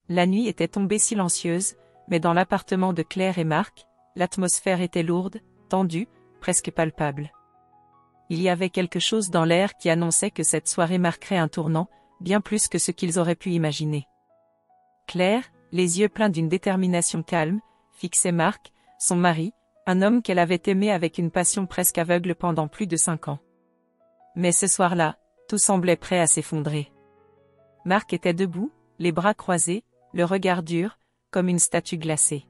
La nuit était tombée silencieuse, mais dans l'appartement de Claire et Marc, l'atmosphère était lourde, tendue, presque palpable. Il y avait quelque chose dans l'air qui annonçait que cette soirée marquerait un tournant, bien plus que ce qu'ils auraient pu imaginer. Claire, les yeux pleins d'une détermination calme, fixait Marc, son mari, un homme qu'elle avait aimé avec une passion presque aveugle pendant plus de 5 ans. Mais ce soir-là, tout semblait prêt à s'effondrer. Marc était debout, les bras croisés, le regard dur, comme une statue glacée.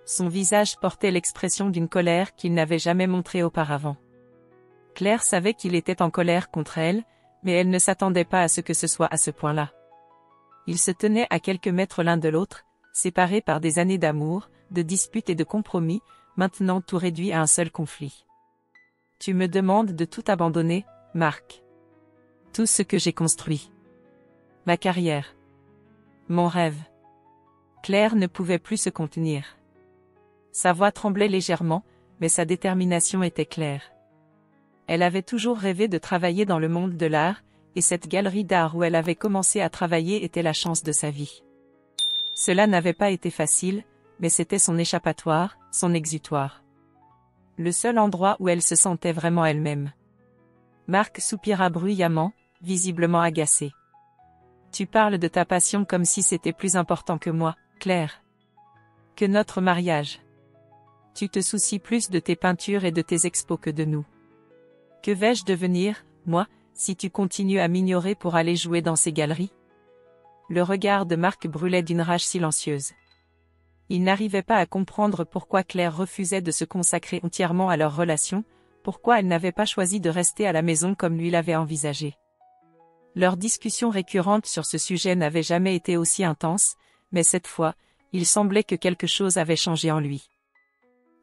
Son visage portait l'expression d'une colère qu'il n'avait jamais montrée auparavant. Claire savait qu'il était en colère contre elle, mais elle ne s'attendait pas à ce que ce soit à ce point-là. Ils se tenaient à quelques mètres l'un de l'autre, séparés par des années d'amour, de disputes et de compromis, maintenant tout réduit à un seul conflit. « Tu me demandes de tout abandonner, Marc. Tout ce que j'ai construit. Ma carrière. Mon rêve. » Claire ne pouvait plus se contenir. Sa voix tremblait légèrement, mais sa détermination était claire. Elle avait toujours rêvé de travailler dans le monde de l'art, et cette galerie d'art où elle avait commencé à travailler était la chance de sa vie. Cela n'avait pas été facile, mais c'était son échappatoire, son exutoire. Le seul endroit où elle se sentait vraiment elle-même. Marc soupira bruyamment, visiblement agacé. « Tu parles de ta passion comme si c'était plus important que moi, Claire. Que notre mariage. Tu te soucies plus de tes peintures et de tes expos que de nous. Que vais-je devenir, moi, si tu continues à m'ignorer pour aller jouer dans ces galeries ?» Le regard de Marc brûlait d'une rage silencieuse. Il n'arrivait pas à comprendre pourquoi Claire refusait de se consacrer entièrement à leur relation, pourquoi elle n'avait pas choisi de rester à la maison comme lui l'avait envisagé. Leurs discussions récurrentes sur ce sujet n'avaient jamais été aussi intenses, mais cette fois, il semblait que quelque chose avait changé en lui.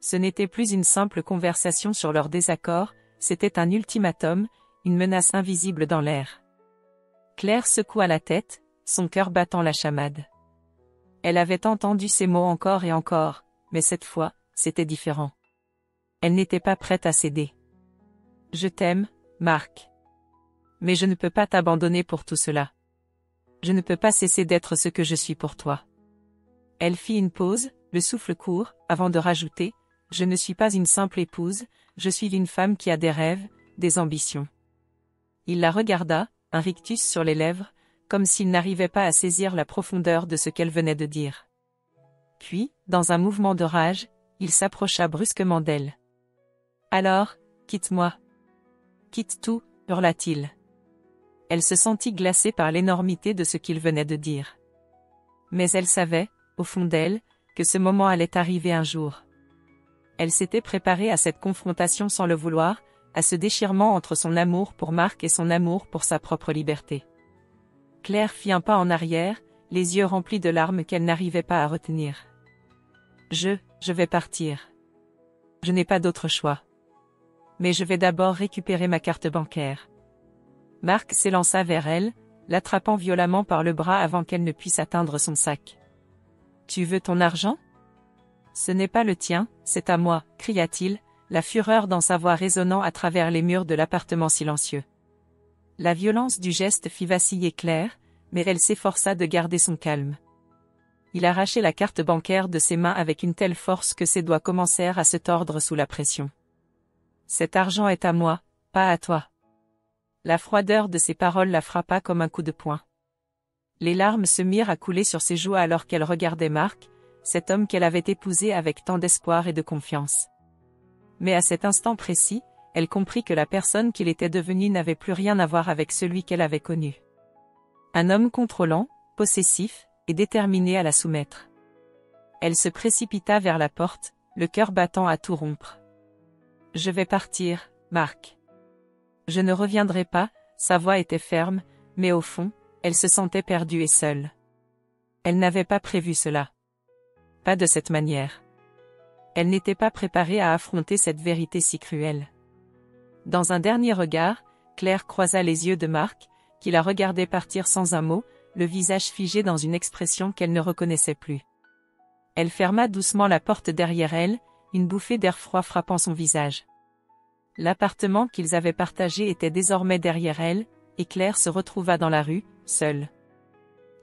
Ce n'était plus une simple conversation sur leur désaccord, c'était un ultimatum, une menace invisible dans l'air. Claire secoua la tête, son cœur battant la chamade. Elle avait entendu ces mots encore et encore, mais cette fois, c'était différent. Elle n'était pas prête à céder. « Je t'aime, Marc. Mais je ne peux pas t'abandonner pour tout cela. Je ne peux pas cesser d'être ce que je suis pour toi. » Elle fit une pause, le souffle court, avant de rajouter « Je ne suis pas une simple épouse, je suis une femme qui a des rêves, des ambitions. » Il la regarda, un rictus sur les lèvres, comme s'il n'arrivait pas à saisir la profondeur de ce qu'elle venait de dire. Puis, dans un mouvement de rage, il s'approcha brusquement d'elle. « Alors, quitte-moi. Quitte tout, » hurla-t-il. Elle se sentit glacée par l'énormité de ce qu'il venait de dire. Mais elle savait, au fond d'elle, que ce moment allait arriver un jour. Elle s'était préparée à cette confrontation sans le vouloir, à ce déchirement entre son amour pour Marc et son amour pour sa propre liberté. Claire fit un pas en arrière, les yeux remplis de larmes qu'elle n'arrivait pas à retenir. « Je vais partir. Je n'ai pas d'autre choix. Mais je vais d'abord récupérer ma carte bancaire. » Marc s'élança vers elle, l'attrapant violemment par le bras avant qu'elle ne puisse atteindre son sac. « Tu veux ton argent ? Ce n'est pas le tien, c'est à moi, » cria-t-il, la fureur dans sa voix résonnant à travers les murs de l'appartement silencieux. La violence du geste fit vaciller Claire, mais elle s'efforça de garder son calme. Il arrachait la carte bancaire de ses mains avec une telle force que ses doigts commencèrent à se tordre sous la pression. « Cet argent est à moi, pas à toi. » La froideur de ses paroles la frappa comme un coup de poing. Les larmes se mirent à couler sur ses joues alors qu'elle regardait Marc, cet homme qu'elle avait épousé avec tant d'espoir et de confiance. Mais à cet instant précis, elle comprit que la personne qu'il était devenu n'avait plus rien à voir avec celui qu'elle avait connu. Un homme contrôlant, possessif, et déterminé à la soumettre. Elle se précipita vers la porte, le cœur battant à tout rompre. « Je vais partir, Marc. Je ne reviendrai pas », sa voix était ferme, mais au fond, elle se sentait perdue et seule. Elle n'avait pas prévu cela. Pas de cette manière. Elle n'était pas préparée à affronter cette vérité si cruelle. Dans un dernier regard, Claire croisa les yeux de Marc, qui la regardait partir sans un mot, le visage figé dans une expression qu'elle ne reconnaissait plus. Elle ferma doucement la porte derrière elle, une bouffée d'air froid frappant son visage. L'appartement qu'ils avaient partagé était désormais derrière elle, et Claire se retrouva dans la rue, seule.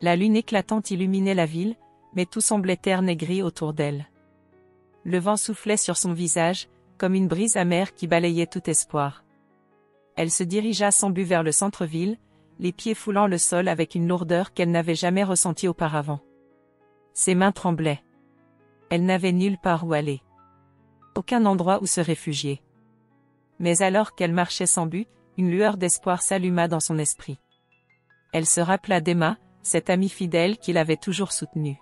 La lune éclatante illuminait la ville, mais tout semblait terne et gris autour d'elle. Le vent soufflait sur son visage, comme une brise amère qui balayait tout espoir. Elle se dirigea sans but vers le centre-ville, les pieds foulant le sol avec une lourdeur qu'elle n'avait jamais ressentie auparavant. Ses mains tremblaient. Elle n'avait nulle part où aller. Aucun endroit où se réfugier. Mais alors qu'elle marchait sans but, une lueur d'espoir s'alluma dans son esprit. Elle se rappela d'Emma, cette amie fidèle qui l'avait toujours soutenue.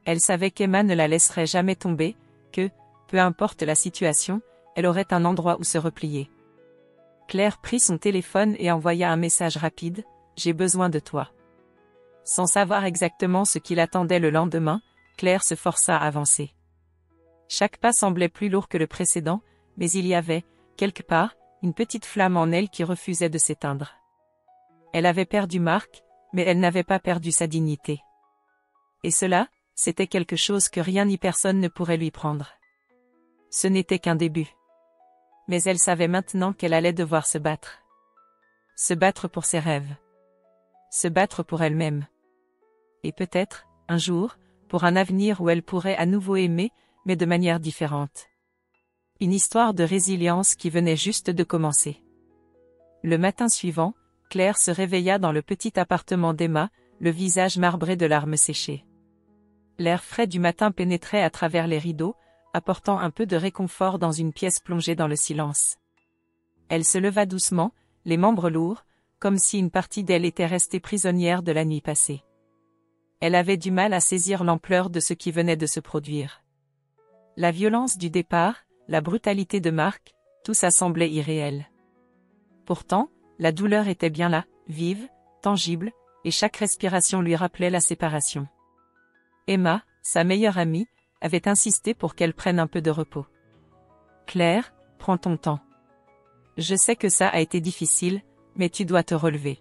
Elle savait qu'Emma ne la laisserait jamais tomber, que, peu importe la situation, elle aurait un endroit où se replier. Claire prit son téléphone et envoya un message rapide, « J'ai besoin de toi ». Sans savoir exactement ce qui l'attendait le lendemain, Claire se força à avancer. Chaque pas semblait plus lourd que le précédent, mais il y avait, quelque part, une petite flamme en elle qui refusait de s'éteindre. Elle avait perdu Marc, mais elle n'avait pas perdu sa dignité. Et cela, c'était quelque chose que rien ni personne ne pourrait lui prendre. Ce n'était qu'un début. Mais elle savait maintenant qu'elle allait devoir se battre. Se battre pour ses rêves. Se battre pour elle-même. Et peut-être, un jour, pour un avenir où elle pourrait à nouveau aimer, mais de manière différente. Une histoire de résilience qui venait juste de commencer. Le matin suivant, Claire se réveilla dans le petit appartement d'Emma, le visage marbré de larmes séchées. L'air frais du matin pénétrait à travers les rideaux, apportant un peu de réconfort dans une pièce plongée dans le silence. Elle se leva doucement, les membres lourds, comme si une partie d'elle était restée prisonnière de la nuit passée. Elle avait du mal à saisir l'ampleur de ce qui venait de se produire. La violence du départ, la brutalité de Marc, tout ça semblait irréel. Pourtant, la douleur était bien là, vive, tangible, et chaque respiration lui rappelait la séparation. Emma, sa meilleure amie, avait insisté pour qu'elle prenne un peu de repos. « Claire, prends ton temps. Je sais que ça a été difficile, mais tu dois te relever.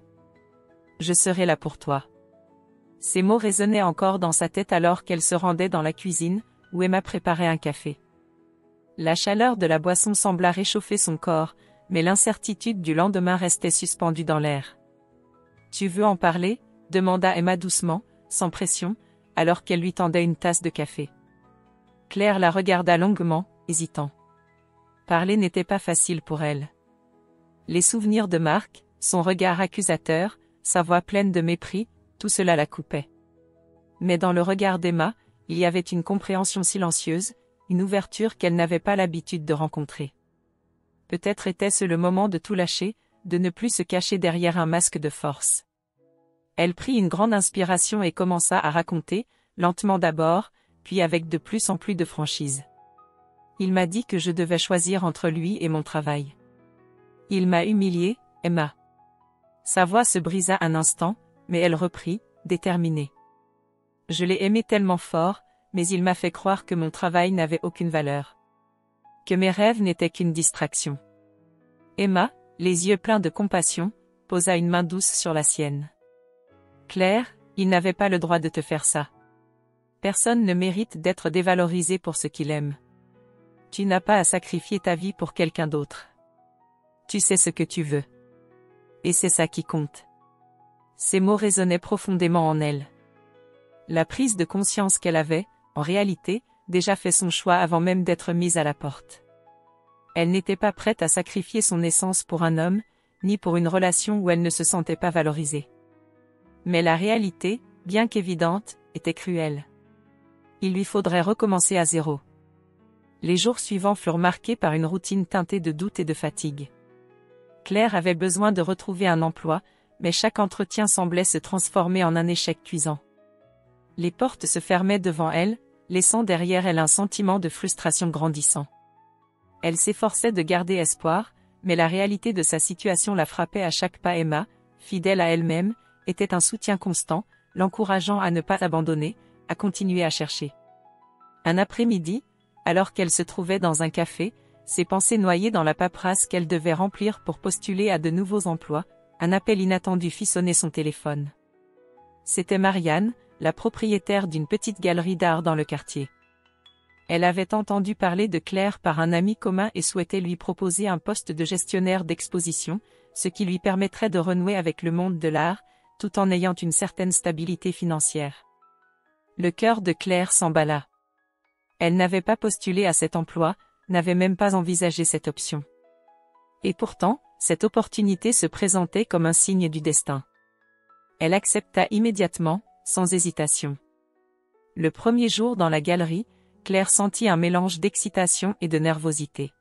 Je serai là pour toi. » Ces mots résonnaient encore dans sa tête alors qu'elle se rendait dans la cuisine, où Emma préparait un café. La chaleur de la boisson sembla réchauffer son corps, mais l'incertitude du lendemain restait suspendue dans l'air. « Tu veux en parler ?» demanda Emma doucement, sans pression, alors qu'elle lui tendait une tasse de café. Claire la regarda longuement, hésitant. Parler n'était pas facile pour elle. Les souvenirs de Marc, son regard accusateur, sa voix pleine de mépris, tout cela la coupait. Mais dans le regard d'Emma, il y avait une compréhension silencieuse, une ouverture qu'elle n'avait pas l'habitude de rencontrer. Peut-être était-ce le moment de tout lâcher, de ne plus se cacher derrière un masque de force. Elle prit une grande inspiration et commença à raconter, lentement d'abord, puis avec de plus en plus de franchise. Il m'a dit que je devais choisir entre lui et mon travail. Il m'a humiliée, Emma. Sa voix se brisa un instant, mais elle reprit, déterminée. Je l'ai aimé tellement fort, mais il m'a fait croire que mon travail n'avait aucune valeur. Que mes rêves n'étaient qu'une distraction. Emma, les yeux pleins de compassion, posa une main douce sur la sienne. Claire, il n'avait pas le droit de te faire ça. Personne ne mérite d'être dévalorisé pour ce qu'il aime. Tu n'as pas à sacrifier ta vie pour quelqu'un d'autre. Tu sais ce que tu veux. Et c'est ça qui compte. Ces mots résonnaient profondément en elle. La prise de conscience qu'elle avait, en réalité, déjà fait son choix avant même d'être mise à la porte. Elle n'était pas prête à sacrifier son essence pour un homme, ni pour une relation où elle ne se sentait pas valorisée. Mais la réalité, bien qu'évidente, était cruelle. Il lui faudrait recommencer à zéro. Les jours suivants furent marqués par une routine teintée de doute et de fatigue. Claire avait besoin de retrouver un emploi, mais chaque entretien semblait se transformer en un échec cuisant. Les portes se fermaient devant elle, laissant derrière elle un sentiment de frustration grandissant. Elle s'efforçait de garder espoir, mais la réalité de sa situation la frappait à chaque pas. Emma, fidèle à elle-même, était un soutien constant, l'encourageant à ne pas abandonner, à continuer à chercher. Un après-midi, alors qu'elle se trouvait dans un café, ses pensées noyées dans la paperasse qu'elle devait remplir pour postuler à de nouveaux emplois, un appel inattendu fit sonner son téléphone. C'était Marianne, la propriétaire d'une petite galerie d'art dans le quartier. Elle avait entendu parler de Claire par un ami commun et souhaitait lui proposer un poste de gestionnaire d'exposition, ce qui lui permettrait de renouer avec le monde de l'art, tout en ayant une certaine stabilité financière. Le cœur de Claire s'emballa. Elle n'avait pas postulé à cet emploi, n'avait même pas envisagé cette option. Et pourtant, cette opportunité se présentait comme un signe du destin. Elle accepta immédiatement, sans hésitation. Le premier jour dans la galerie, Claire sentit un mélange d'excitation et de nervosité.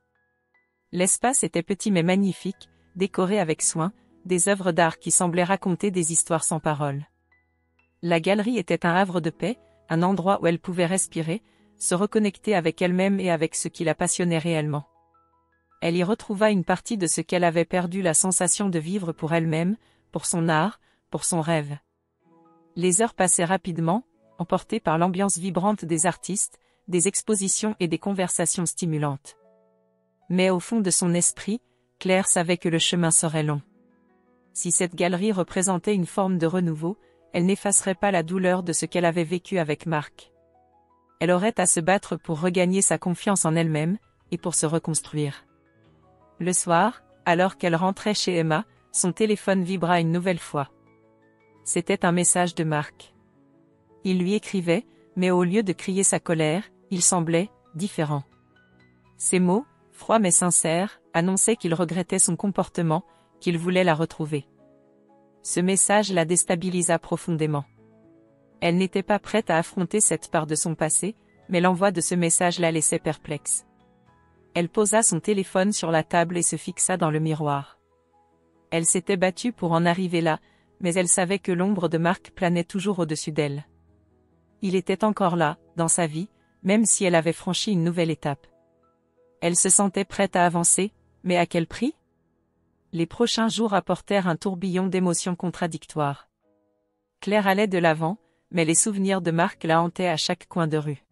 L'espace était petit mais magnifique, décoré avec soin, des œuvres d'art qui semblaient raconter des histoires sans paroles. La galerie était un havre de paix, un endroit où elle pouvait respirer, se reconnecter avec elle-même et avec ce qui la passionnait réellement. Elle y retrouva une partie de ce qu'elle avait perdu, la sensation de vivre pour elle-même, pour son art, pour son rêve. Les heures passaient rapidement, emportées par l'ambiance vibrante des artistes, des expositions et des conversations stimulantes. Mais au fond de son esprit, Claire savait que le chemin serait long. Si cette galerie représentait une forme de renouveau, elle n'effacerait pas la douleur de ce qu'elle avait vécu avec Marc. Elle aurait à se battre pour regagner sa confiance en elle-même, et pour se reconstruire. Le soir, alors qu'elle rentrait chez Emma, son téléphone vibra une nouvelle fois. C'était un message de Marc. Il lui écrivait, mais au lieu de crier sa colère, il semblait différent. Ces mots, froids mais sincères, annonçaient qu'il regrettait son comportement, qu'il voulait la retrouver. Ce message la déstabilisa profondément. Elle n'était pas prête à affronter cette part de son passé, mais l'envoi de ce message la laissait perplexe. Elle posa son téléphone sur la table et se fixa dans le miroir. Elle s'était battue pour en arriver là, mais elle savait que l'ombre de Marc planait toujours au-dessus d'elle. Il était encore là, dans sa vie, même si elle avait franchi une nouvelle étape. Elle se sentait prête à avancer, mais à quel prix ? Les prochains jours apportèrent un tourbillon d'émotions contradictoires. Claire allait de l'avant, mais les souvenirs de Marc la hantaient à chaque coin de rue.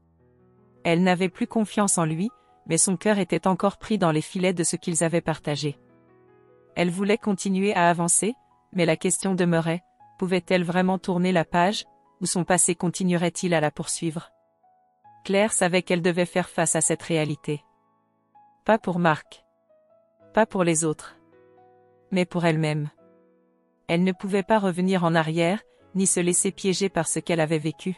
Elle n'avait plus confiance en lui, mais son cœur était encore pris dans les filets de ce qu'ils avaient partagé. Elle voulait continuer à avancer, mais la question demeurait, pouvait-elle vraiment tourner la page, ou son passé continuerait-il à la poursuivre ? Claire savait qu'elle devait faire face à cette réalité. Pas pour Marc. Pas pour les autres. Mais pour elle-même. Elle ne pouvait pas revenir en arrière, ni se laisser piéger par ce qu'elle avait vécu.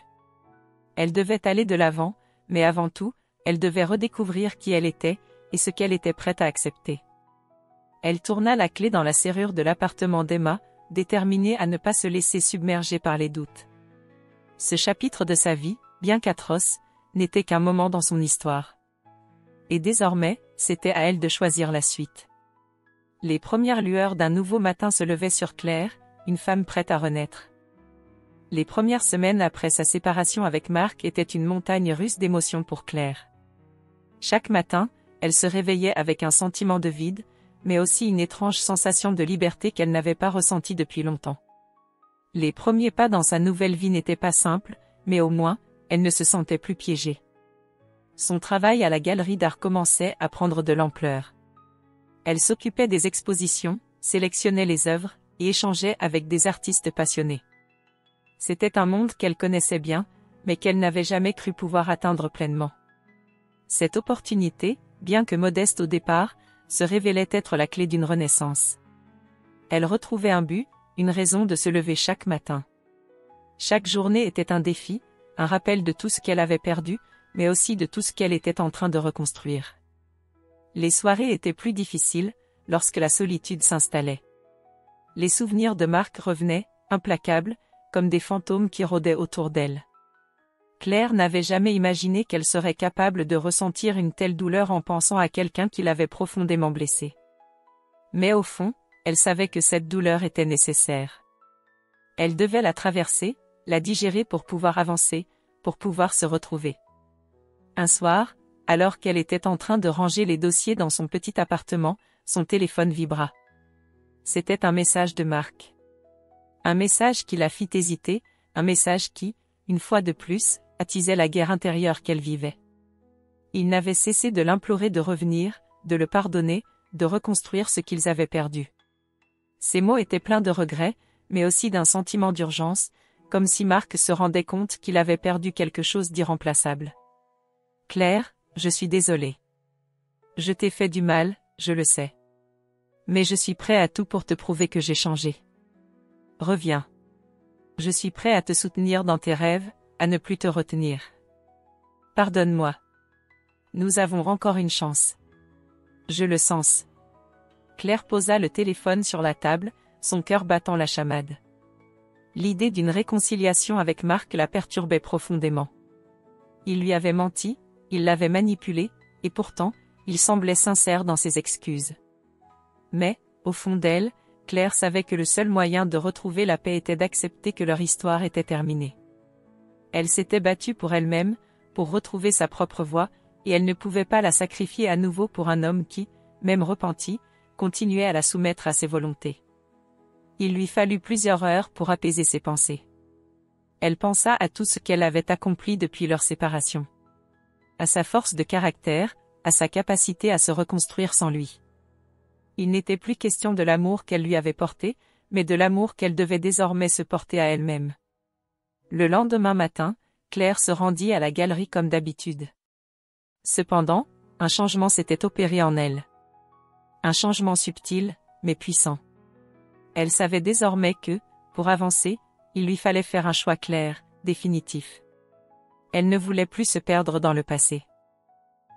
Elle devait aller de l'avant, mais avant tout, elle devait redécouvrir qui elle était, et ce qu'elle était prête à accepter. Elle tourna la clé dans la serrure de l'appartement d'Emma, déterminée à ne pas se laisser submerger par les doutes. Ce chapitre de sa vie, bien qu'atroce, n'était qu'un moment dans son histoire. Et désormais, c'était à elle de choisir la suite. Les premières lueurs d'un nouveau matin se levaient sur Claire, une femme prête à renaître. Les premières semaines après sa séparation avec Marc étaient une montagne russe d'émotions pour Claire. Chaque matin, elle se réveillait avec un sentiment de vide, mais aussi une étrange sensation de liberté qu'elle n'avait pas ressentie depuis longtemps. Les premiers pas dans sa nouvelle vie n'étaient pas simples, mais au moins, elle ne se sentait plus piégée. Son travail à la galerie d'art commençait à prendre de l'ampleur. Elle s'occupait des expositions, sélectionnait les œuvres, et échangeait avec des artistes passionnés. C'était un monde qu'elle connaissait bien, mais qu'elle n'avait jamais cru pouvoir atteindre pleinement. Cette opportunité, bien que modeste au départ, se révélait être la clé d'une renaissance. Elle retrouvait un but, une raison de se lever chaque matin. Chaque journée était un défi, un rappel de tout ce qu'elle avait perdu, mais aussi de tout ce qu'elle était en train de reconstruire. Les soirées étaient plus difficiles, lorsque la solitude s'installait. Les souvenirs de Marc revenaient, implacables, comme des fantômes qui rôdaient autour d'elle. Claire n'avait jamais imaginé qu'elle serait capable de ressentir une telle douleur en pensant à quelqu'un qui l'avait profondément blessée. Mais au fond, elle savait que cette douleur était nécessaire. Elle devait la traverser, la digérer pour pouvoir avancer, pour pouvoir se retrouver. Un soir, alors qu'elle était en train de ranger les dossiers dans son petit appartement, son téléphone vibra. C'était un message de Marc. Un message qui la fit hésiter, un message qui, une fois de plus, attisait la guerre intérieure qu'elle vivait. Il n'avait cessé de l'implorer de revenir, de le pardonner, de reconstruire ce qu'ils avaient perdu. Ces mots étaient pleins de regrets, mais aussi d'un sentiment d'urgence, comme si Marc se rendait compte qu'il avait perdu quelque chose d'irremplaçable. « Claire, je suis désolée. Je t'ai fait du mal, je le sais. Mais je suis prêt à tout pour te prouver que j'ai changé. Reviens. » Je suis prêt à te soutenir dans tes rêves, à ne plus te retenir. Pardonne-moi. Nous avons encore une chance. Je le sens. Claire posa le téléphone sur la table, son cœur battant la chamade. L'idée d'une réconciliation avec Marc la perturbait profondément. Il lui avait menti, il l'avait manipulé, et pourtant, il semblait sincère dans ses excuses. Mais, au fond d'elle, Claire savait que le seul moyen de retrouver la paix était d'accepter que leur histoire était terminée. Elle s'était battue pour elle-même, pour retrouver sa propre voie, et elle ne pouvait pas la sacrifier à nouveau pour un homme qui, même repenti, continuait à la soumettre à ses volontés. Il lui fallut plusieurs heures pour apaiser ses pensées. Elle pensa à tout ce qu'elle avait accompli depuis leur séparation. À sa force de caractère, à sa capacité à se reconstruire sans lui. Il n'était plus question de l'amour qu'elle lui avait porté, mais de l'amour qu'elle devait désormais se porter à elle-même. Le lendemain matin, Claire se rendit à la galerie comme d'habitude. Cependant, un changement s'était opéré en elle. Un changement subtil, mais puissant. Elle savait désormais que, pour avancer, il lui fallait faire un choix clair, définitif. Elle ne voulait plus se perdre dans le passé.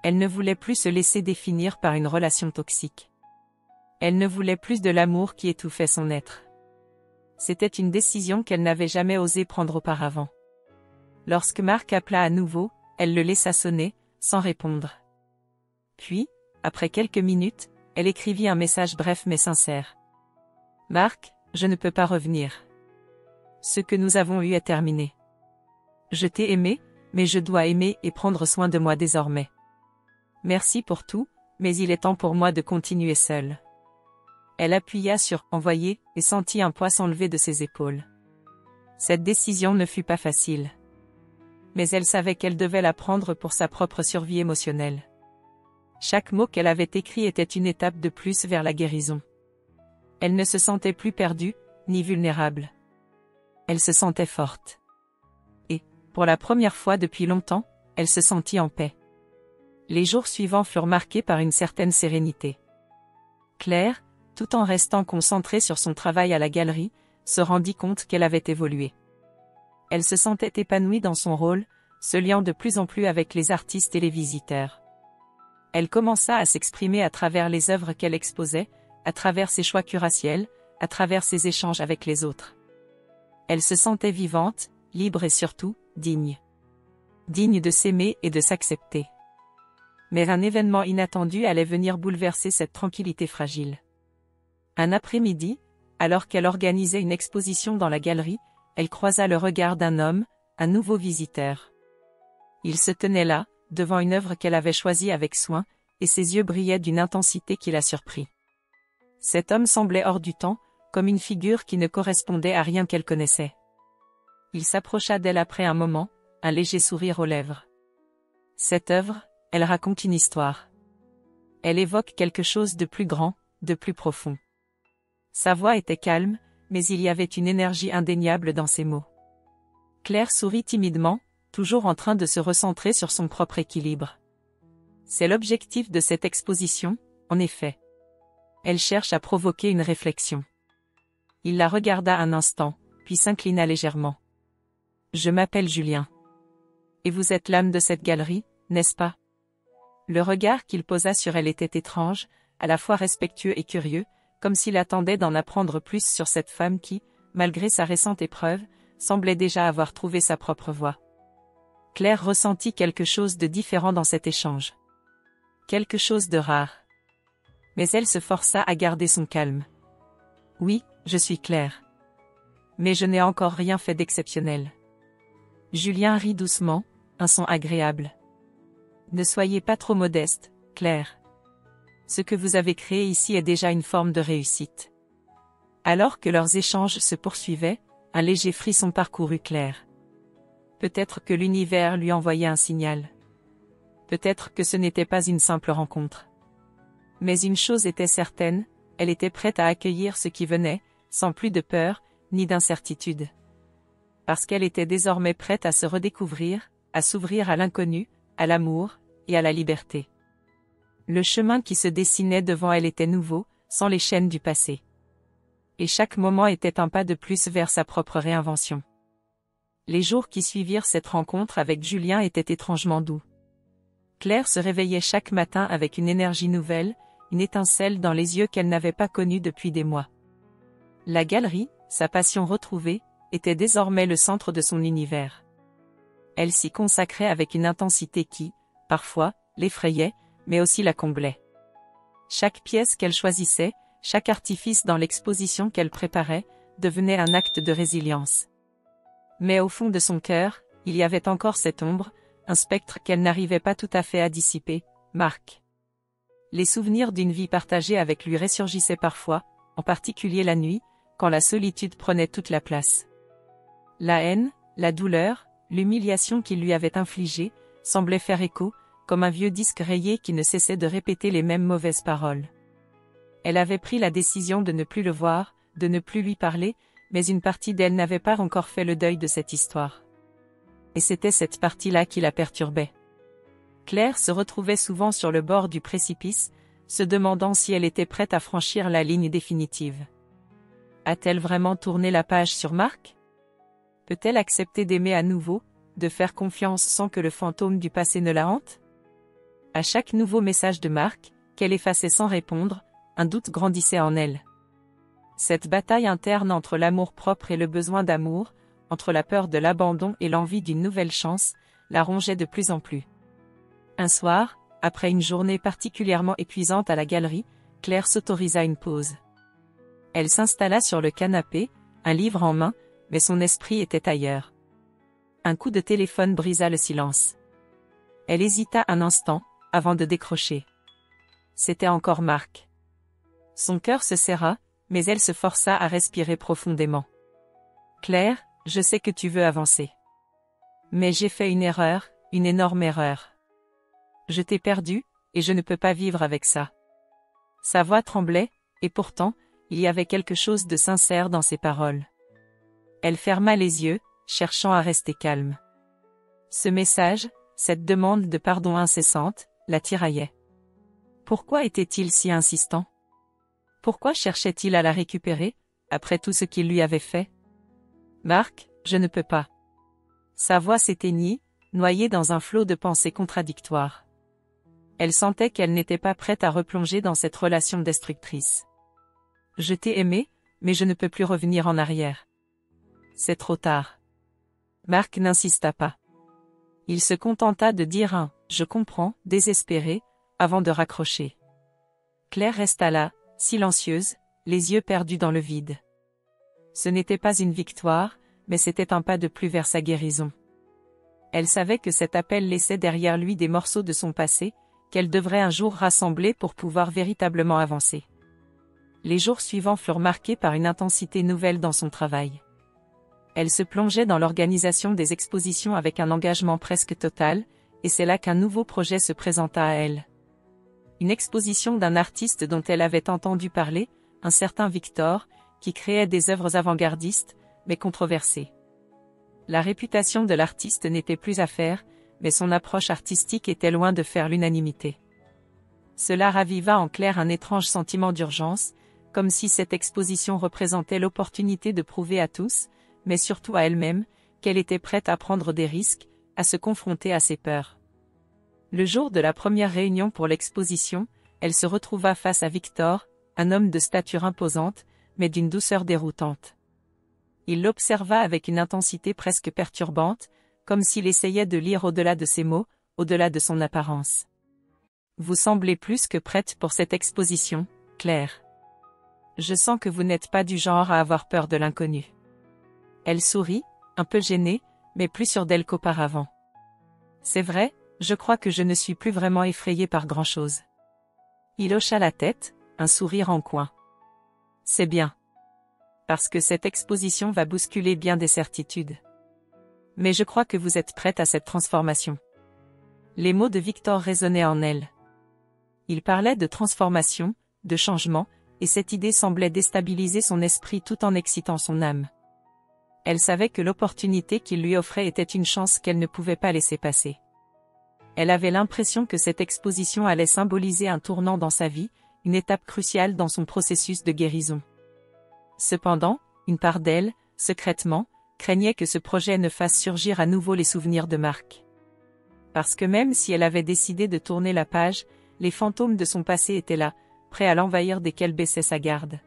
Elle ne voulait plus se laisser définir par une relation toxique. Elle ne voulait plus de l'amour qui étouffait son être. C'était une décision qu'elle n'avait jamais osé prendre auparavant. Lorsque Marc appela à nouveau, elle le laissa sonner, sans répondre. Puis, après quelques minutes, elle écrivit un message bref mais sincère. « Marc, je ne peux pas revenir. Ce que nous avons eu est terminé. Je t'ai aimé, mais je dois aimer et prendre soin de moi désormais. Merci pour tout, mais il est temps pour moi de continuer seule. » Elle appuya sur « Envoyer » et sentit un poids s'enlever de ses épaules. Cette décision ne fut pas facile. Mais elle savait qu'elle devait la prendre pour sa propre survie émotionnelle. Chaque mot qu'elle avait écrit était une étape de plus vers la guérison. Elle ne se sentait plus perdue, ni vulnérable. Elle se sentait forte. Et, pour la première fois depuis longtemps, elle se sentit en paix. Les jours suivants furent marqués par une certaine sérénité. Claire, tout en restant concentrée sur son travail à la galerie, se rendit compte qu'elle avait évolué. Elle se sentait épanouie dans son rôle, se liant de plus en plus avec les artistes et les visiteurs. Elle commença à s'exprimer à travers les œuvres qu'elle exposait, à travers ses choix curatoriels, à travers ses échanges avec les autres. Elle se sentait vivante, libre et surtout, digne. Digne de s'aimer et de s'accepter. Mais un événement inattendu allait venir bouleverser cette tranquillité fragile. Un après-midi, alors qu'elle organisait une exposition dans la galerie, elle croisa le regard d'un homme, un nouveau visiteur. Il se tenait là, devant une œuvre qu'elle avait choisie avec soin, et ses yeux brillaient d'une intensité qui la surprit. Cet homme semblait hors du temps, comme une figure qui ne correspondait à rien qu'elle connaissait. Il s'approcha d'elle après un moment, un léger sourire aux lèvres. Cette œuvre, elle raconte une histoire. Elle évoque quelque chose de plus grand, de plus profond. Sa voix était calme, mais il y avait une énergie indéniable dans ses mots. Claire sourit timidement, toujours en train de se recentrer sur son propre équilibre. C'est l'objectif de cette exposition, en effet. Elle cherche à provoquer une réflexion. Il la regarda un instant, puis s'inclina légèrement. « Je m'appelle Julien. Et vous êtes l'âme de cette galerie, n'est-ce pas ?» Le regard qu'il posa sur elle était étrange, à la fois respectueux et curieux, comme s'il attendait d'en apprendre plus sur cette femme qui, malgré sa récente épreuve, semblait déjà avoir trouvé sa propre voie. Claire ressentit quelque chose de différent dans cet échange. Quelque chose de rare. Mais elle se força à garder son calme. « Oui, je suis Claire. Mais je n'ai encore rien fait d'exceptionnel. » Julien rit doucement, un son agréable. « Ne soyez pas trop modeste, Claire. Ce que vous avez créé ici est déjà une forme de réussite. » Alors que leurs échanges se poursuivaient, un léger frisson parcourut Claire. Peut-être que l'univers lui envoyait un signal. Peut-être que ce n'était pas une simple rencontre. Mais une chose était certaine, elle était prête à accueillir ce qui venait, sans plus de peur, ni d'incertitude. Parce qu'elle était désormais prête à se redécouvrir, à s'ouvrir à l'inconnu, à l'amour, et à la liberté. Le chemin qui se dessinait devant elle était nouveau, sans les chaînes du passé. Et chaque moment était un pas de plus vers sa propre réinvention. Les jours qui suivirent cette rencontre avec Julien étaient étrangement doux. Claire se réveillait chaque matin avec une énergie nouvelle, une étincelle dans les yeux qu'elle n'avait pas connue depuis des mois. La galerie, sa passion retrouvée, était désormais le centre de son univers. Elle s'y consacrait avec une intensité qui, parfois, l'effrayait, mais aussi la comblait. Chaque pièce qu'elle choisissait, chaque artifice dans l'exposition qu'elle préparait, devenait un acte de résilience. Mais au fond de son cœur, il y avait encore cette ombre, un spectre qu'elle n'arrivait pas tout à fait à dissiper, Marc. Les souvenirs d'une vie partagée avec lui ressurgissaient parfois, en particulier la nuit, quand la solitude prenait toute la place. La haine, la douleur, l'humiliation qu'il lui avait infligée, semblaient faire écho, comme un vieux disque rayé qui ne cessait de répéter les mêmes mauvaises paroles. Elle avait pris la décision de ne plus le voir, de ne plus lui parler, mais une partie d'elle n'avait pas encore fait le deuil de cette histoire. Et c'était cette partie-là qui la perturbait. Claire se retrouvait souvent sur le bord du précipice, se demandant si elle était prête à franchir la ligne définitive. A-t-elle vraiment tourné la page sur Marc? Peut-elle accepter d'aimer à nouveau, de faire confiance sans que le fantôme du passé ne la hante? À chaque nouveau message de Marc, qu'elle effaçait sans répondre, un doute grandissait en elle. Cette bataille interne entre l'amour-propre et le besoin d'amour, entre la peur de l'abandon et l'envie d'une nouvelle chance, la rongeait de plus en plus. Un soir, après une journée particulièrement épuisante à la galerie, Claire s'autorisa une pause. Elle s'installa sur le canapé, un livre en main, mais son esprit était ailleurs. Un coup de téléphone brisa le silence. Elle hésita un instant, avant de décrocher. C'était encore Marc. Son cœur se serra, mais elle se força à respirer profondément. « Claire, je sais que tu veux avancer. Mais j'ai fait une erreur, une énorme erreur. Je t'ai perdu, et je ne peux pas vivre avec ça. » Sa voix tremblait, et pourtant, il y avait quelque chose de sincère dans ses paroles. Elle ferma les yeux, cherchant à rester calme. Ce message, cette demande de pardon incessante, la tiraillait. Pourquoi était-il si insistant? Pourquoi cherchait-il à la récupérer, après tout ce qu'il lui avait fait? Marc, je ne peux pas. Sa voix s'éteignit, noyée dans un flot de pensées contradictoires. Elle sentait qu'elle n'était pas prête à replonger dans cette relation destructrice. Je t'ai aimé, mais je ne peux plus revenir en arrière. C'est trop tard. Marc n'insista pas. Il se contenta de dire un « je comprends » désespéré, avant de raccrocher. Claire resta là, silencieuse, les yeux perdus dans le vide. Ce n'était pas une victoire, mais c'était un pas de plus vers sa guérison. Elle savait que cet appel laissait derrière lui des morceaux de son passé, qu'elle devrait un jour rassembler pour pouvoir véritablement avancer. Les jours suivants furent marqués par une intensité nouvelle dans son travail. Elle se plongeait dans l'organisation des expositions avec un engagement presque total, et c'est là qu'un nouveau projet se présenta à elle. Une exposition d'un artiste dont elle avait entendu parler, un certain Victor, qui créait des œuvres avant-gardistes, mais controversées. La réputation de l'artiste n'était plus à faire, mais son approche artistique était loin de faire l'unanimité. Cela raviva en Claire un étrange sentiment d'urgence, comme si cette exposition représentait l'opportunité de prouver à tous, mais surtout à elle-même, qu'elle était prête à prendre des risques, à se confronter à ses peurs. Le jour de la première réunion pour l'exposition, elle se retrouva face à Victor, un homme de stature imposante, mais d'une douceur déroutante. Il l'observa avec une intensité presque perturbante, comme s'il essayait de lire au-delà de ses mots, au-delà de son apparence. « Vous semblez plus que prête pour cette exposition, Claire. Je sens que vous n'êtes pas du genre à avoir peur de l'inconnu. » Elle sourit, un peu gênée, mais plus sûre d'elle qu'auparavant. « C'est vrai, je crois que je ne suis plus vraiment effrayée par grand-chose. » Il hocha la tête, un sourire en coin. « C'est bien. Parce que cette exposition va bousculer bien des certitudes. Mais je crois que vous êtes prête à cette transformation. » Les mots de Victor résonnaient en elle. Il parlait de transformation, de changement, et cette idée semblait déstabiliser son esprit tout en excitant son âme. Elle savait que l'opportunité qu'il lui offrait était une chance qu'elle ne pouvait pas laisser passer. Elle avait l'impression que cette exposition allait symboliser un tournant dans sa vie, une étape cruciale dans son processus de guérison. Cependant, une part d'elle, secrètement, craignait que ce projet ne fasse surgir à nouveau les souvenirs de Marc. Parce que même si elle avait décidé de tourner la page, les fantômes de son passé étaient là, prêts à l'envahir dès qu'elle baissait sa garde.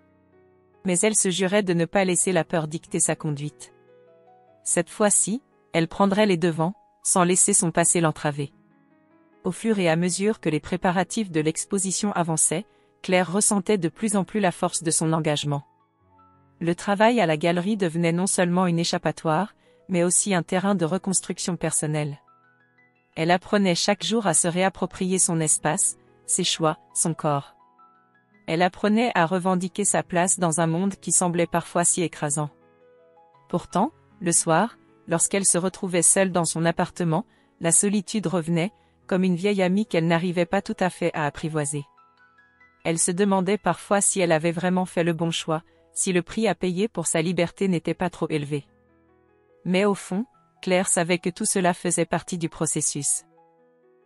Mais elle se jurait de ne pas laisser la peur dicter sa conduite. Cette fois-ci, elle prendrait les devants, sans laisser son passé l'entraver. Au fur et à mesure que les préparatifs de l'exposition avançaient, Claire ressentait de plus en plus la force de son engagement. Le travail à la galerie devenait non seulement une échappatoire, mais aussi un terrain de reconstruction personnelle. Elle apprenait chaque jour à se réapproprier son espace, ses choix, son corps. Elle apprenait à revendiquer sa place dans un monde qui semblait parfois si écrasant. Pourtant, le soir, lorsqu'elle se retrouvait seule dans son appartement, la solitude revenait, comme une vieille amie qu'elle n'arrivait pas tout à fait à apprivoiser. Elle se demandait parfois si elle avait vraiment fait le bon choix, si le prix à payer pour sa liberté n'était pas trop élevé. Mais au fond, Claire savait que tout cela faisait partie du processus.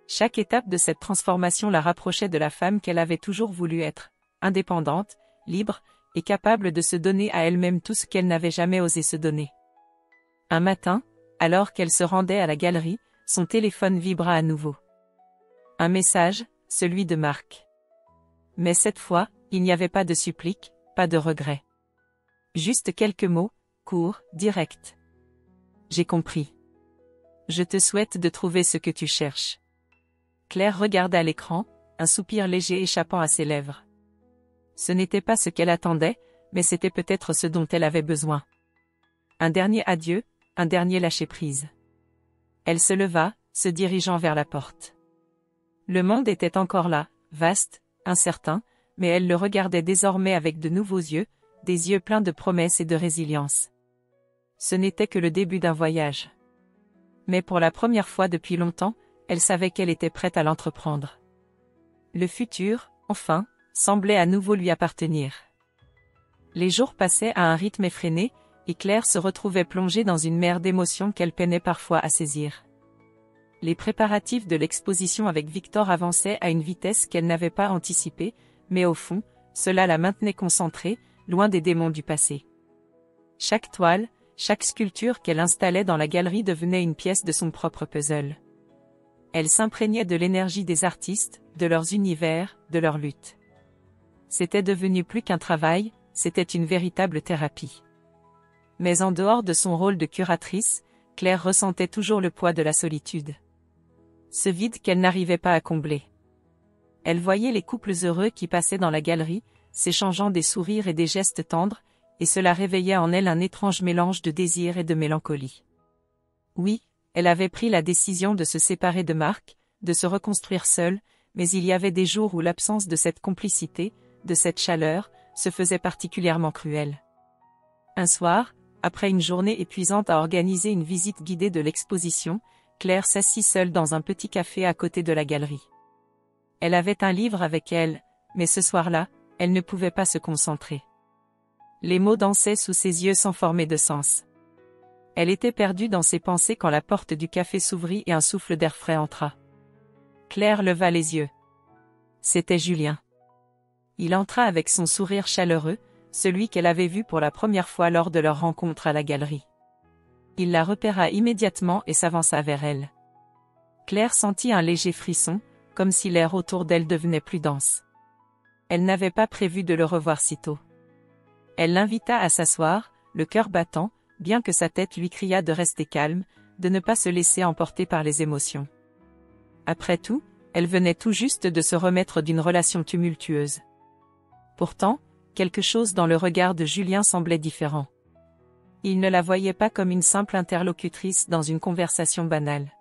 Chaque étape de cette transformation la rapprochait de la femme qu'elle avait toujours voulu être, indépendante, libre, et capable de se donner à elle-même tout ce qu'elle n'avait jamais osé se donner. Un matin, alors qu'elle se rendait à la galerie, son téléphone vibra à nouveau. Un message, celui de Marc. Mais cette fois, il n'y avait pas de supplique, pas de regret. Juste quelques mots, courts, directs. J'ai compris. Je te souhaite de trouver ce que tu cherches. Claire regarda l'écran, un soupir léger échappant à ses lèvres. Ce n'était pas ce qu'elle attendait, mais c'était peut-être ce dont elle avait besoin. Un dernier adieu, un dernier lâcher-prise. Elle se leva, se dirigeant vers la porte. Le monde était encore là, vaste, incertain, mais elle le regardait désormais avec de nouveaux yeux, des yeux pleins de promesses et de résilience. Ce n'était que le début d'un voyage. Mais pour la première fois depuis longtemps, elle savait qu'elle était prête à l'entreprendre. Le futur, enfin, semblait à nouveau lui appartenir. Les jours passaient à un rythme effréné, et Claire se retrouvait plongée dans une mer d'émotions qu'elle peinait parfois à saisir. Les préparatifs de l'exposition avec Victor avançaient à une vitesse qu'elle n'avait pas anticipée, mais au fond, cela la maintenait concentrée, loin des démons du passé. Chaque toile, chaque sculpture qu'elle installait dans la galerie devenait une pièce de son propre puzzle. Elle s'imprégnait de l'énergie des artistes, de leurs univers, de leurs luttes. C'était devenu plus qu'un travail, c'était une véritable thérapie. Mais en dehors de son rôle de curatrice, Claire ressentait toujours le poids de la solitude. Ce vide qu'elle n'arrivait pas à combler. Elle voyait les couples heureux qui passaient dans la galerie, s'échangeant des sourires et des gestes tendres, et cela réveillait en elle un étrange mélange de désir et de mélancolie. Oui, elle avait pris la décision de se séparer de Marc, de se reconstruire seule, mais il y avait des jours où l'absence de cette complicité, de cette chaleur, se faisait particulièrement cruelle. Un soir, après une journée épuisante à organiser une visite guidée de l'exposition, Claire s'assit seule dans un petit café à côté de la galerie. Elle avait un livre avec elle, mais ce soir-là, elle ne pouvait pas se concentrer. Les mots dansaient sous ses yeux sans former de sens. Elle était perdue dans ses pensées quand la porte du café s'ouvrit et un souffle d'air frais entra. Claire leva les yeux. C'était Julien. Il entra avec son sourire chaleureux, celui qu'elle avait vu pour la première fois lors de leur rencontre à la galerie. Il la repéra immédiatement et s'avança vers elle. Claire sentit un léger frisson, comme si l'air autour d'elle devenait plus dense. Elle n'avait pas prévu de le revoir si tôt. Elle l'invita à s'asseoir, le cœur battant, bien que sa tête lui criât de rester calme, de ne pas se laisser emporter par les émotions. Après tout, elle venait tout juste de se remettre d'une relation tumultueuse. Pourtant, quelque chose dans le regard de Julien semblait différent. Il ne la voyait pas comme une simple interlocutrice dans une conversation banale.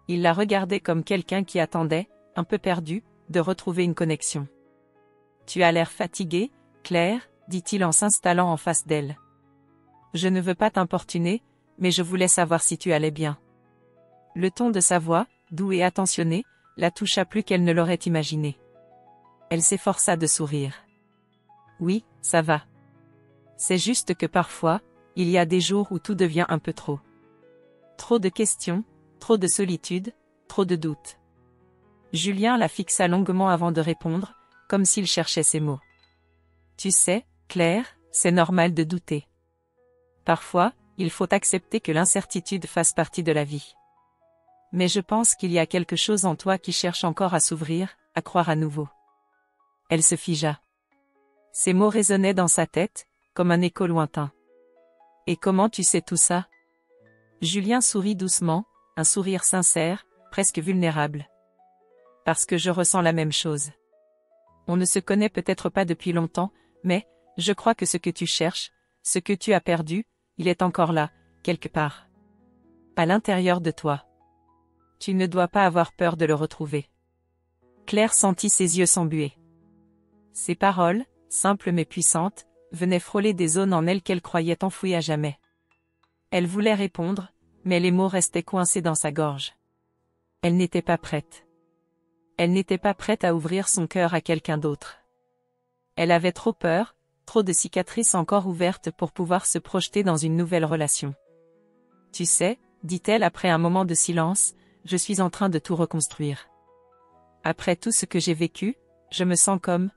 Il la regardait comme quelqu'un qui attendait, un peu perdu, de retrouver une connexion. « Tu as l'air fatiguée, Claire », dit-il en s'installant en face d'elle. « Je ne veux pas t'importuner, mais je voulais savoir si tu allais bien. » Le ton de sa voix, doux et attentionné, la toucha plus qu'elle ne l'aurait imaginé. Elle s'efforça de sourire. « Oui, ça va. C'est juste que parfois, il y a des jours où tout devient un peu trop. Trop de questions, trop de solitude, trop de doutes. » Julien la fixa longuement avant de répondre, comme s'il cherchait ses mots. « Tu sais, Claire, c'est normal de douter. Parfois, il faut accepter que l'incertitude fasse partie de la vie. Mais je pense qu'il y a quelque chose en toi qui cherche encore à s'ouvrir, à croire à nouveau. Elle se figea. Ces mots résonnaient dans sa tête, comme un écho lointain. Et comment tu sais tout ça? Julien sourit doucement, un sourire sincère, presque vulnérable. Parce que je ressens la même chose. On ne se connaît peut-être pas depuis longtemps, mais, je crois que ce que tu cherches, ce que tu as perdu, il est encore là, quelque part. À l'intérieur de toi. Tu ne dois pas avoir peur de le retrouver. Claire sentit ses yeux s'embuer. Ces paroles, simples mais puissantes, venaient frôler des zones en elle qu'elle croyait enfouies à jamais. Elle voulait répondre, mais les mots restaient coincés dans sa gorge. Elle n'était pas prête. Elle n'était pas prête à ouvrir son cœur à quelqu'un d'autre. Elle avait trop peur, trop de cicatrices encore ouvertes pour pouvoir se projeter dans une nouvelle relation. Tu sais, dit-elle après un moment de silence, je suis en train de tout reconstruire. Après tout ce que j'ai vécu, je me sens comme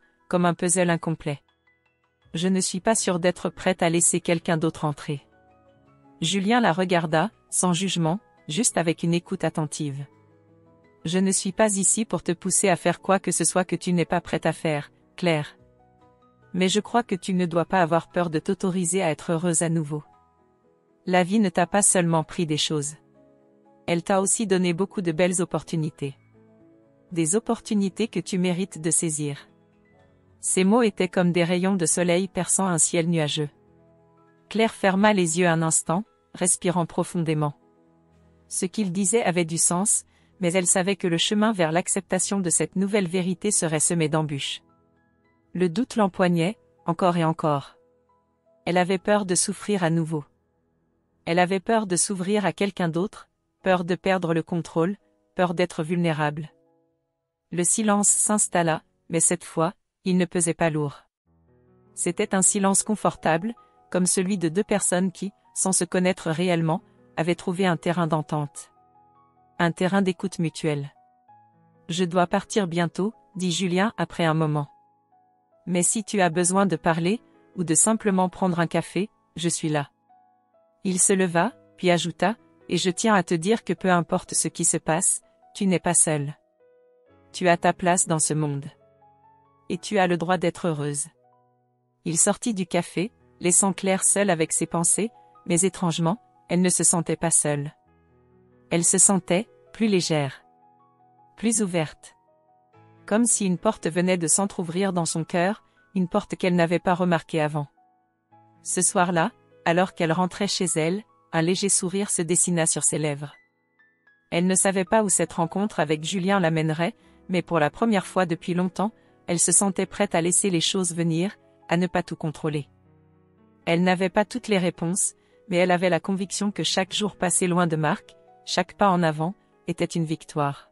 un puzzle incomplet. Je ne suis pas sûre d'être prête à laisser quelqu'un d'autre entrer. Julien la regarda, sans jugement, juste avec une écoute attentive. Je ne suis pas ici pour te pousser à faire quoi que ce soit que tu n'es pas prête à faire, Claire. Mais je crois que tu ne dois pas avoir peur de t'autoriser à être heureuse à nouveau. La vie ne t'a pas seulement pris des choses. Elle t'a aussi donné beaucoup de belles opportunités. Des opportunités que tu mérites de saisir. Ces mots étaient comme des rayons de soleil perçant un ciel nuageux. Claire ferma les yeux un instant, respirant profondément. Ce qu'il disait avait du sens, mais elle savait que le chemin vers l'acceptation de cette nouvelle vérité serait semé d'embûches. Le doute l'empoignait, encore et encore. Elle avait peur de souffrir à nouveau. Elle avait peur de s'ouvrir à quelqu'un d'autre, peur de perdre le contrôle, peur d'être vulnérable. Le silence s'installa, mais cette fois, il ne pesait pas lourd. C'était un silence confortable, comme celui de deux personnes qui, sans se connaître réellement, avaient trouvé un terrain d'entente. Un terrain d'écoute mutuelle. Je dois partir bientôt, dit Julien après un moment. Mais si tu as besoin de parler, ou de simplement prendre un café, je suis là. Il se leva, puis ajouta, et je tiens à te dire que peu importe ce qui se passe, tu n'es pas seule. Tu as ta place dans ce monde. Et tu as le droit d'être heureuse. Il sortit du café, laissant Claire seule avec ses pensées, mais étrangement, elle ne se sentait pas seule. Elle se sentait plus légère, plus ouverte. Comme si une porte venait de s'entr'ouvrir dans son cœur, une porte qu'elle n'avait pas remarquée avant. Ce soir-là, alors qu'elle rentrait chez elle, un léger sourire se dessina sur ses lèvres. Elle ne savait pas où cette rencontre avec Julien l'amènerait, mais pour la première fois depuis longtemps, elle se sentait prête à laisser les choses venir, à ne pas tout contrôler. Elle n'avait pas toutes les réponses, mais elle avait la conviction que chaque jour passé loin de Marc, chaque pas en avant, était une victoire.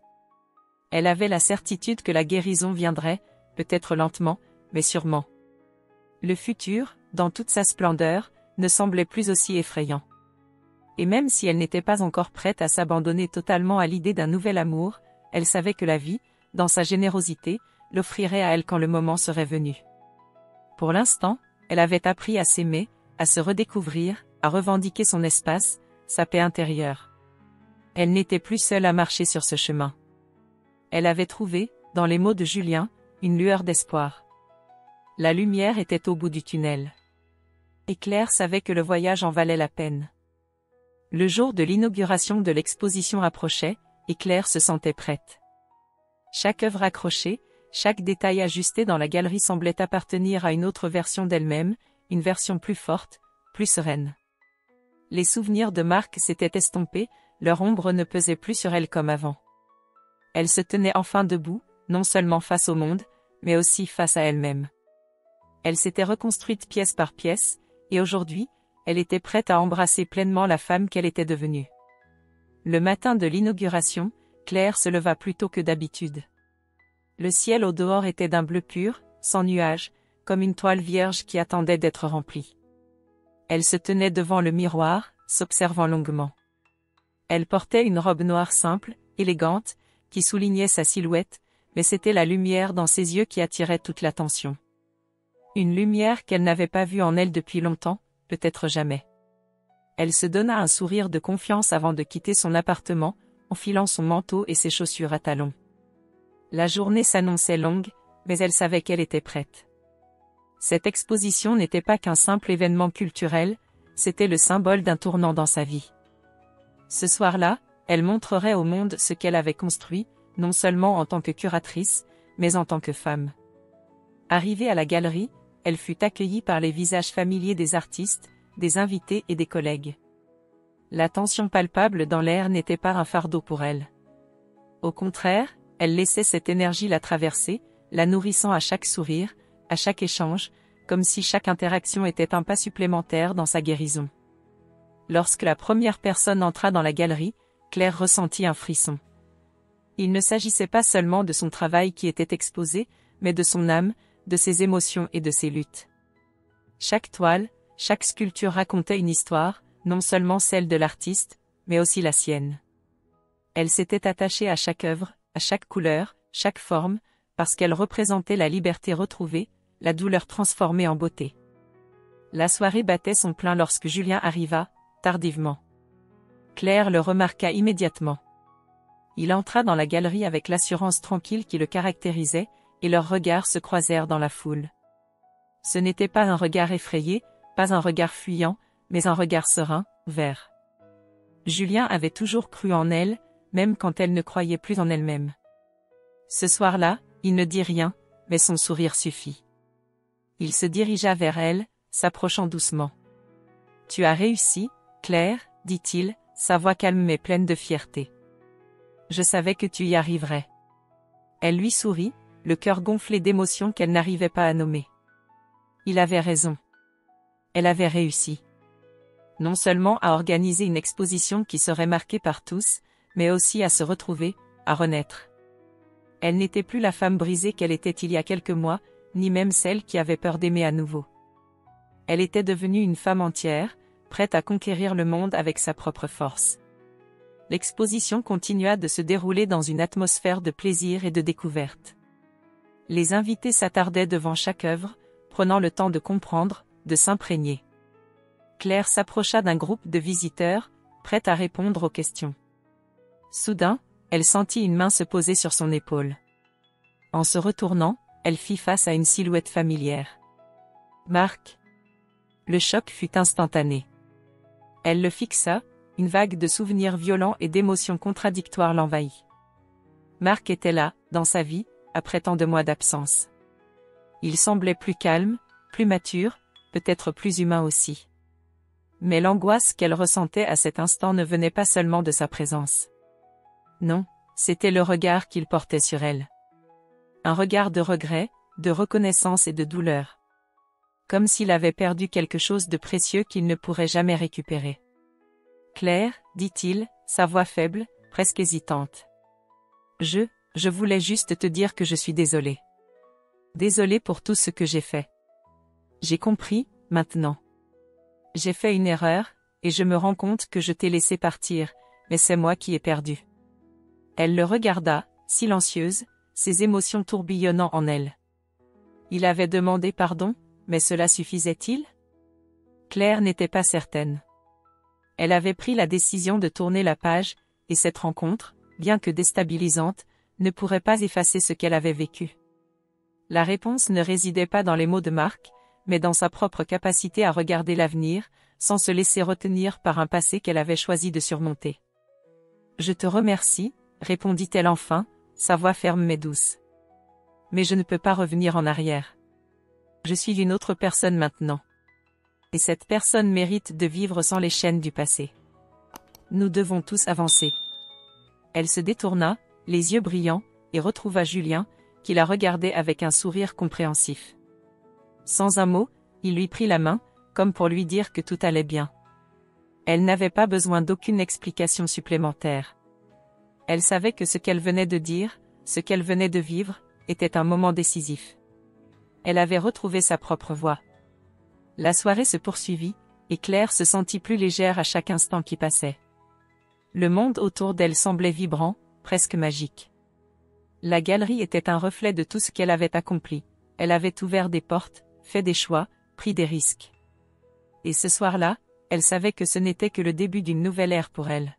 Elle avait la certitude que la guérison viendrait, peut-être lentement, mais sûrement. Le futur, dans toute sa splendeur, ne semblait plus aussi effrayant. Et même si elle n'était pas encore prête à s'abandonner totalement à l'idée d'un nouvel amour, elle savait que la vie, dans sa générosité, l'offrirait à elle quand le moment serait venu. Pour l'instant, elle avait appris à s'aimer, à se redécouvrir, à revendiquer son espace, sa paix intérieure. Elle n'était plus seule à marcher sur ce chemin. Elle avait trouvé, dans les mots de Julien, une lueur d'espoir. La lumière était au bout du tunnel. Et Claire savait que le voyage en valait la peine. Le jour de l'inauguration de l'exposition approchait, et Claire se sentait prête. Chaque œuvre accrochée, chaque détail ajusté dans la galerie semblait appartenir à une autre version d'elle-même, une version plus forte, plus sereine. Les souvenirs de Marc s'étaient estompés, leur ombre ne pesait plus sur elle comme avant. Elle se tenait enfin debout, non seulement face au monde, mais aussi face à elle-même. Elle s'était reconstruite pièce par pièce, et aujourd'hui, elle était prête à embrasser pleinement la femme qu'elle était devenue. Le matin de l'inauguration, Claire se leva plus tôt que d'habitude. Le ciel au dehors était d'un bleu pur, sans nuages, comme une toile vierge qui attendait d'être remplie. Elle se tenait devant le miroir, s'observant longuement. Elle portait une robe noire simple, élégante, qui soulignait sa silhouette, mais c'était la lumière dans ses yeux qui attirait toute l'attention. Une lumière qu'elle n'avait pas vue en elle depuis longtemps, peut-être jamais. Elle se donna un sourire de confiance avant de quitter son appartement, enfilant son manteau et ses chaussures à talons. La journée s'annonçait longue, mais elle savait qu'elle était prête. Cette exposition n'était pas qu'un simple événement culturel, c'était le symbole d'un tournant dans sa vie. Ce soir-là, elle montrerait au monde ce qu'elle avait construit, non seulement en tant que curatrice, mais en tant que femme. Arrivée à la galerie, elle fut accueillie par les visages familiers des artistes, des invités et des collègues. La tension palpable dans l'air n'était pas un fardeau pour elle. Au contraire, elle laissait cette énergie la traverser, la nourrissant à chaque sourire, à chaque échange, comme si chaque interaction était un pas supplémentaire dans sa guérison. Lorsque la première personne entra dans la galerie, Claire ressentit un frisson. Il ne s'agissait pas seulement de son travail qui était exposé, mais de son âme, de ses émotions et de ses luttes. Chaque toile, chaque sculpture racontait une histoire, non seulement celle de l'artiste, mais aussi la sienne. Elle s'était attachée à chaque œuvre, à chaque couleur, chaque forme, parce qu'elle représentait la liberté retrouvée, la douleur transformée en beauté. La soirée battait son plein lorsque Julien arriva, tardivement. Claire le remarqua immédiatement. Il entra dans la galerie avec l'assurance tranquille qui le caractérisait, et leurs regards se croisèrent dans la foule. Ce n'était pas un regard effrayé, pas un regard fuyant, mais un regard serein, ouvert. Julien avait toujours cru en elle, même quand elle ne croyait plus en elle-même. Ce soir-là, il ne dit rien, mais son sourire suffit. Il se dirigea vers elle, s'approchant doucement. « Tu as réussi, Claire, dit-il, sa voix calme mais pleine de fierté. Je savais que tu y arriverais. » Elle lui sourit, le cœur gonflé d'émotions qu'elle n'arrivait pas à nommer. Il avait raison. Elle avait réussi. Non seulement à organiser une exposition qui serait marquée par tous, mais aussi à se retrouver, à renaître. Elle n'était plus la femme brisée qu'elle était il y a quelques mois, ni même celle qui avait peur d'aimer à nouveau. Elle était devenue une femme entière, prête à conquérir le monde avec sa propre force. L'exposition continua de se dérouler dans une atmosphère de plaisir et de découverte. Les invités s'attardaient devant chaque œuvre, prenant le temps de comprendre, de s'imprégner. Claire s'approcha d'un groupe de visiteurs, prête à répondre aux questions. Soudain, elle sentit une main se poser sur son épaule. En se retournant, elle fit face à une silhouette familière. Marc. Le choc fut instantané. Elle le fixa, une vague de souvenirs violents et d'émotions contradictoires l'envahit. Marc était là, dans sa vie, après tant de mois d'absence. Il semblait plus calme, plus mature, peut-être plus humain aussi. Mais l'angoisse qu'elle ressentait à cet instant ne venait pas seulement de sa présence. Non, c'était le regard qu'il portait sur elle. Un regard de regret, de reconnaissance et de douleur. Comme s'il avait perdu quelque chose de précieux qu'il ne pourrait jamais récupérer. « Claire, dit-il, sa voix faible, presque hésitante. Je voulais juste te dire que je suis désolé. Désolé pour tout ce que j'ai fait. J'ai compris, maintenant. J'ai fait une erreur, et je me rends compte que je t'ai laissé partir, mais c'est moi qui ai perdu. » Elle le regarda, silencieuse, ses émotions tourbillonnant en elle. Il avait demandé pardon, mais cela suffisait-il? Claire n'était pas certaine. Elle avait pris la décision de tourner la page, et cette rencontre, bien que déstabilisante, ne pourrait pas effacer ce qu'elle avait vécu. La réponse ne résidait pas dans les mots de Marc, mais dans sa propre capacité à regarder l'avenir, sans se laisser retenir par un passé qu'elle avait choisi de surmonter. « Je te remercie, » répondit-elle enfin, sa voix ferme mais douce. « Mais je ne peux pas revenir en arrière. Je suis une autre personne maintenant. Et cette personne mérite de vivre sans les chaînes du passé. Nous devons tous avancer. » Elle se détourna, les yeux brillants, et retrouva Julien, qui la regardait avec un sourire compréhensif. Sans un mot, il lui prit la main, comme pour lui dire que tout allait bien. Elle n'avait pas besoin d'aucune explication supplémentaire. Elle savait que ce qu'elle venait de dire, ce qu'elle venait de vivre, était un moment décisif. Elle avait retrouvé sa propre voix. La soirée se poursuivit, et Claire se sentit plus légère à chaque instant qui passait. Le monde autour d'elle semblait vibrant, presque magique. La galerie était un reflet de tout ce qu'elle avait accompli. Elle avait ouvert des portes, fait des choix, pris des risques. Et ce soir-là, elle savait que ce n'était que le début d'une nouvelle ère pour elle.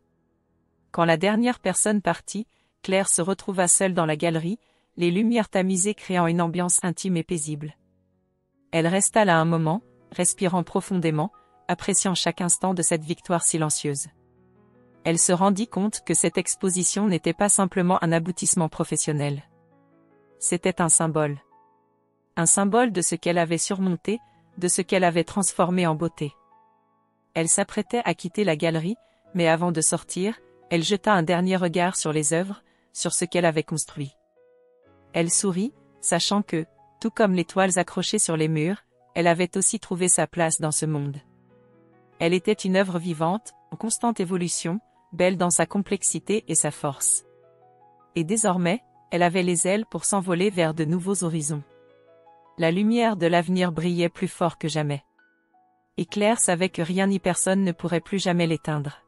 Quand la dernière personne partit, Claire se retrouva seule dans la galerie, les lumières tamisées créant une ambiance intime et paisible. Elle resta là un moment, respirant profondément, appréciant chaque instant de cette victoire silencieuse. Elle se rendit compte que cette exposition n'était pas simplement un aboutissement professionnel. C'était un symbole. Un symbole de ce qu'elle avait surmonté, de ce qu'elle avait transformé en beauté. Elle s'apprêtait à quitter la galerie, mais avant de sortir, elle jeta un dernier regard sur les œuvres, sur ce qu'elle avait construit. Elle sourit, sachant que, tout comme les toiles accrochées sur les murs, elle avait aussi trouvé sa place dans ce monde. Elle était une œuvre vivante, en constante évolution, belle dans sa complexité et sa force. Et désormais, elle avait les ailes pour s'envoler vers de nouveaux horizons. La lumière de l'avenir brillait plus fort que jamais. Et Claire savait que rien ni personne ne pourrait plus jamais l'éteindre.